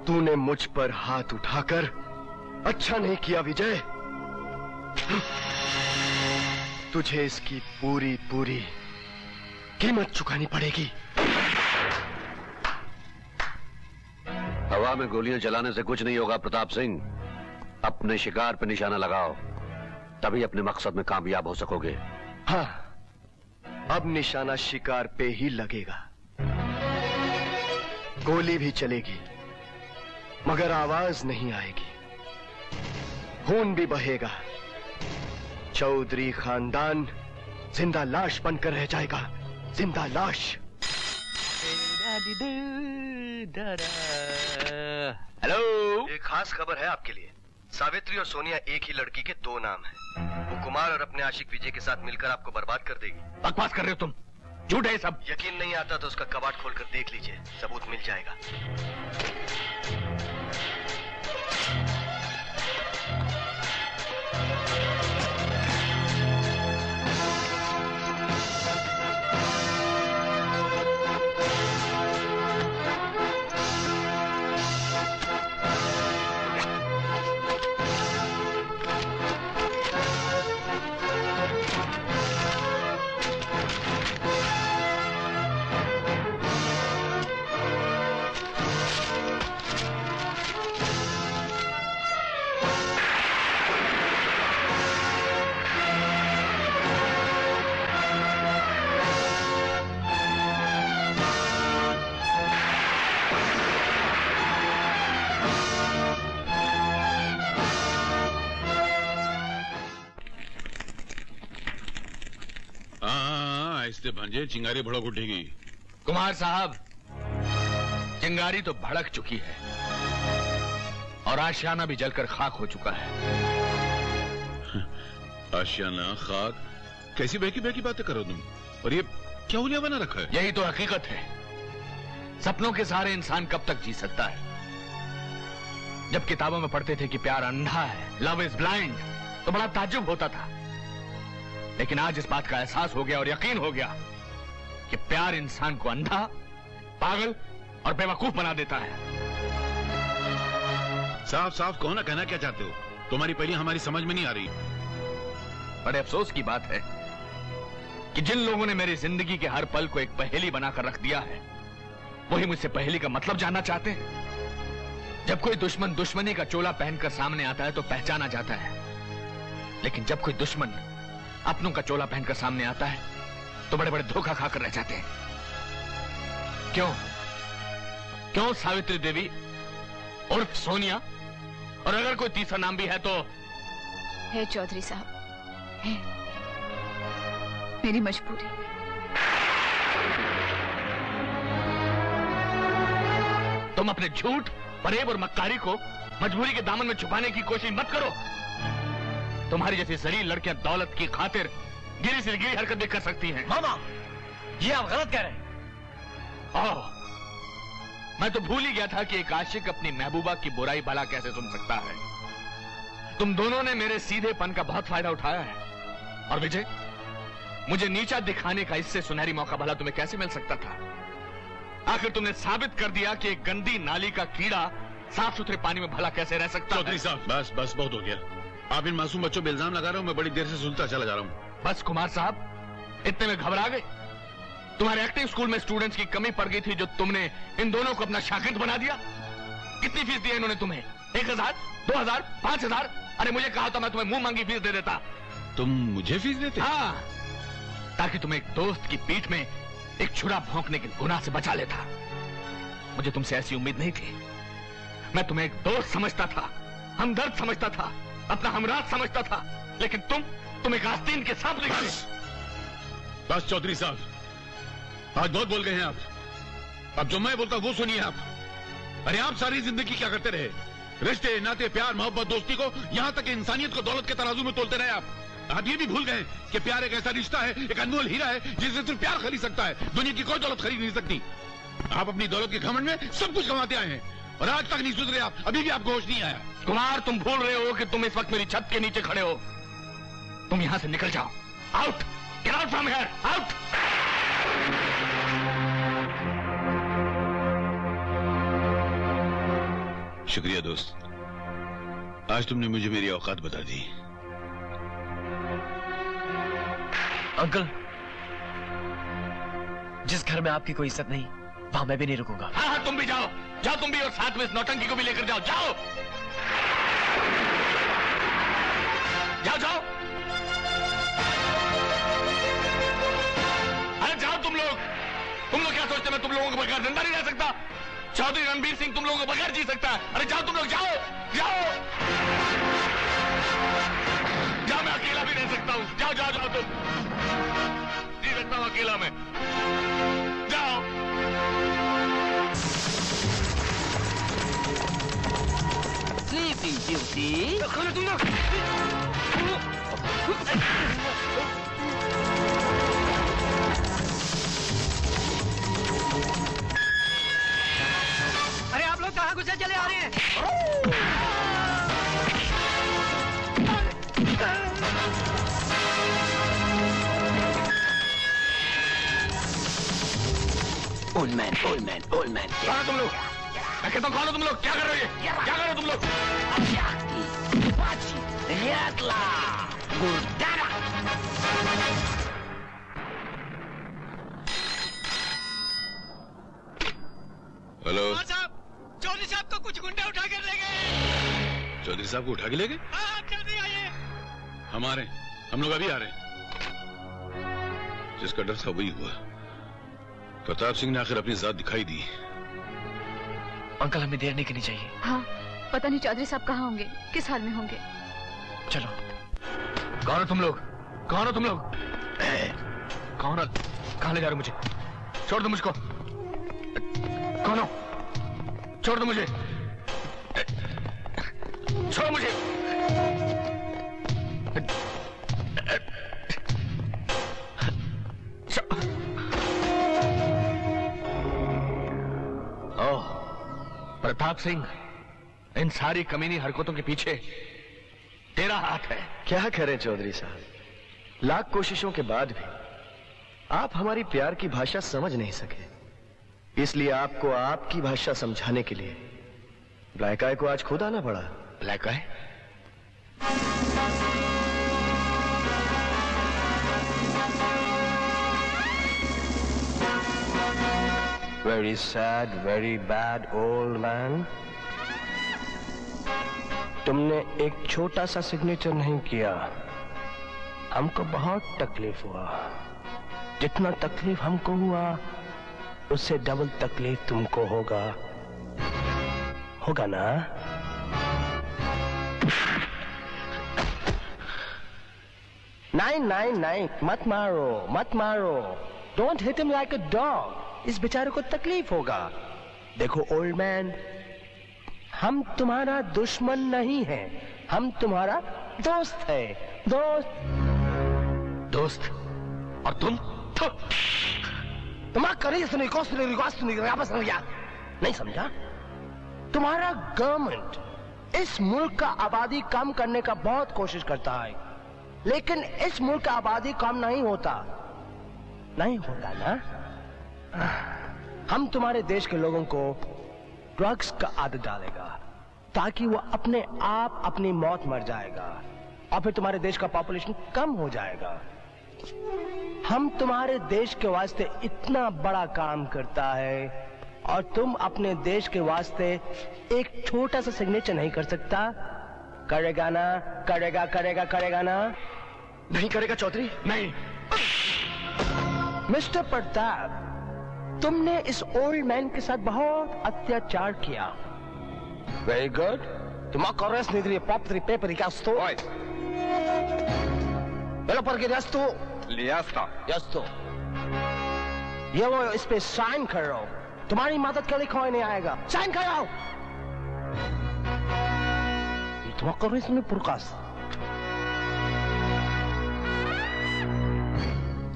तूने मुझ पर हाथ उठाकर अच्छा नहीं किया विजय। तुझे इसकी पूरी पूरी कीमत चुकानी पड़ेगी। हवा में गोलियां चलाने से कुछ नहीं होगा प्रताप सिंह। अपने शिकार पर निशाना लगाओ, तभी अपने मकसद में कामयाब हो सकोगे। हाँ, अब निशाना शिकार पे ही लगेगा। गोली भी चलेगी मगर आवाज नहीं आएगी, खून भी बहेगा। चौधरी खानदान जिंदा लाश बनकर रह जाएगा, जिंदा लाश। हेलो, एक खास खबर है आपके लिए। सावित्री और सोनिया एक ही लड़की के दो नाम हैं। वो कुमार और अपने आशिक विजय के साथ मिलकर आपको बर्बाद कर देगी। बकवास कर रहे हो तुम, झूठ है सब। यकीन नहीं आता तो उसका कबाड़ खोलकर देख लीजिए, सबूत मिल जाएगा। ऐसे भांजे चिंगारी भड़क उठेगी। कुमार साहब, चिंगारी तो भड़क चुकी है और आशियाना भी जलकर खाक हो चुका है। आशियाना खाक? कैसी बहकी बहकी बातें करो तुम? और ये क्या उलिया बना रखा है? यही तो हकीकत है। सपनों के सहारे इंसान कब तक जी सकता है? जब किताबों में पढ़ते थे कि प्यार अंधा है, लव इज ब्लाइंड, तो बड़ा ताज्जुब होता था। लेकिन आज इस बात का एहसास हो गया और यकीन हो गया कि प्यार इंसान को अंधा, पागल और बेवकूफ बना देता है। साफ साफ कहो ना, कहना क्या चाहते हो? तुम्हारी पहली हमारी समझ में नहीं आ रही। बड़े अफसोस की बात है कि जिन लोगों ने मेरी जिंदगी के हर पल को एक पहेली बनाकर रख दिया है, वही मुझसे पहेली का मतलब जानना चाहते हैं। जब कोई दुश्मन दुश्मनी का चोला पहनकर सामने आता है तो पहचाना जाता है, लेकिन जब कोई दुश्मन अपनों का चोला पहनकर सामने आता है तो बड़े बड़े धोखा खाकर रह जाते हैं। क्यों क्यों सावित्री देवी उर्फ सोनिया, और अगर कोई तीसरा नाम भी है तो? है चौधरी साहब, है मेरी मजबूरी। तुम अपने झूठ, फरेब और मक्कारी को मजबूरी के दामन में छुपाने की कोशिश मत करो। तुम्हारी जैसी जलील लड़कियां दौलत की खातिर गिरी से गिरी हरकत भी कर सकती हैं। मामा, ये आप गलत कह रहे हैं। ओह, मैं तो भूल ही गया था कि एक आशिक अपनी महबूबा की बुराई भला कैसे सुन सकता है। तुम दोनों ने मेरे सीधेपन का बहुत फायदा उठाया है। और विजय, मुझे नीचा दिखाने का इससे सुनहरी मौका भला तुम्हें कैसे मिल सकता था? आखिर तुमने साबित कर दिया कि एक गंदी नाली का कीड़ा साफ सुथरे पानी में भला कैसे रह सकता है। चौधरी साहब, बस बस बहुत हो गया। आप इन मासूम बच्चों पे इल्जाम लगा रहे हो, मैं बड़ी देर से सुनता चला जा रहा हूँ। बस कुमार साहब, इतने में घबरा गए? तुम्हारे एक्टिंग स्कूल में स्टूडेंट्स की कमी पड़ गई थी जो तुमने इन दोनों को अपना शागिर्द बना दिया। कितनी फीस दी इन्होंने तुम्हें? 1000, 2000, 5000? अरे मुझे कहा था मैं तुम्हें मुंह मांगी फीस दे देता। तुम मुझे फीस देते? हाँ, ताकि तुम एक दोस्त की पीठ में एक छुरा भौंकने के गुनाह से बचा लेता। मुझे तुमसे ऐसी उम्मीद नहीं थी। मैं तुम्हें एक दोस्त समझता था, हमदर्द समझता था, अपना हमराज समझता था, लेकिन तुम एक आस्तीन के सांप निकले। बस चौधरी साहब, आज बहुत बोल गए हैं आप। अब जो मैं बोलता हूं वो सुनिए आप। अरे आप सारी जिंदगी क्या करते रहे? रिश्ते, नाते, प्यार, मोहब्बत, दोस्ती को, यहां तक इंसानियत को दौलत के तराजू में तोलते रहे आप ये भी भूल गए कि प्यार एक ऐसा रिश्ता है, एक अनमोल हीरा है जिसे सिर्फ प्यार खरीद सकता है, दुनिया की कोई दौलत खरीद नहीं सकती। आप अपनी दौलत के घमंड में सब कुछ गंवाते आए हैं और आज तक नहीं सुधरे आप। अभी भी आपको होश नहीं आया। कुमार, तुम भूल रहे हो कि तुम इस वक्त मेरी छत के नीचे खड़े हो। तुम यहां से निकल जाओ। Out, get out from here, out. शुक्रिया दोस्त, आज तुमने मुझे मेरी औकात बता दी। अंकल, जिस घर में आपकी कोई इज्जत नहीं, वहां मैं भी नहीं रुकूंगा। हाँ हाँ, तुम भी जाओ, जाओ तुम भी, और साथ में इस नौटंकी को भी लेकर जाओ, जाओ जाओ जाओ। अरे जाओ तुम लोग क्या सोचते, मैं तुम लोगों के बगैर जिंदा नहीं रह सकता? चौधरी रणबीर सिंह तुम लोगों के बगैर जी सकता है। अरे जाओ तुम लोग, जाओ जाओ जाओ, मैं अकेला भी रह सकता हूं। जाओ जाओ जाओ, तुम जी सकता हूं अकेला मैं, जाओ। Sleeping Beauty. तुम लोग अरे आप लोग कहाँ घुसे चले आ रहे हैं? ओल्ड मैन कहाँ तुम लोग? मैं कहता हूँ कहाँ हो तुम लोग? क्या कर रहे हो? क्या कर रहे हो तुम लोग? हेलो साहब, चौधरी साहब को कुछ गुंडे उठा कर ले गए। चौधरी साहब को उठा के ले गए? हाँ, आप जल्दी आइए। हम लोग अभी आ रहे हैं। जिसका डर था वही हुआ। प्रताप सिंह ने आखिर अपनी जात दिखाई दी। अंकल, हमें देर नहीं करनी चाहिए। हाँ, पता नहीं चौधरी साहब कहाँ होंगे, किस हाल में होंगे। चलो। कौन हो तुम लोग? कौन हो तुम लोग? कौन हो? कहाँ ले जा रहे हो मुझे? छोड़ दो मुझको। कौन हो? छोड़ दो मुझे, छोड़ मुझे। ओह, प्रताप सिंह, इन सारी कमीनी हरकतों के पीछे तेरा हाथ है। क्या करें चौधरी साहब, लाख कोशिशों के बाद भी आप हमारी प्यार की भाषा समझ नहीं सके, इसलिए आपको आपकी भाषा समझाने के लिए ब्लैक आई को आज खुद आना पड़ा। Black eye? Very sad, very bad old man. तुमने एक छोटा सा सिग्नेचर नहीं किया, हमको बहुत तकलीफ हुआ। जितना तकलीफ हमको हुआ उससे डबल तकलीफ तुमको होगा ना? नहीं, मत मारो। Don't hit him like a dog. इस बेचारे को तकलीफ होगा। देखो ओल्ड मैन, हम तुम्हारा दुश्मन नहीं है, हम तुम्हारा दोस्त है। दोस्त? और तुम? नहीं समझा? तुम्हारा गवर्नमेंट इस मुल्क का आबादी कम करने का बहुत कोशिश करता है, लेकिन इस मुल्क का आबादी कम नहीं होता ना? हम तुम्हारे देश के लोगों को ड्रग्स का आदत डालेगा ताकि वो अपने आप अपनी मौत मर जाएगा, और फिर तुम्हारे देश का पॉपुलेशन कम हो जाएगा। हम तुम्हारे देश के वास्ते इतना बड़ा काम करता है और तुम अपने देश के वास्ते एक छोटा सा सिग्नेचर नहीं कर सकता? करेगा ना? करेगा ना? नहीं करेगा चौधरी, नहीं। मिस्टर प्रताप, तुमने इस ओल्ड मैन के साथ बहुत अत्याचार किया। Very good. तुम corres nidri papri peperi casto. Pero porque ya esto. ये वो इस पे साइन करो। तुम्हारी मदद के लिए कोई नहीं आएगा। साइन करो। ये तुम corres में पुरकास।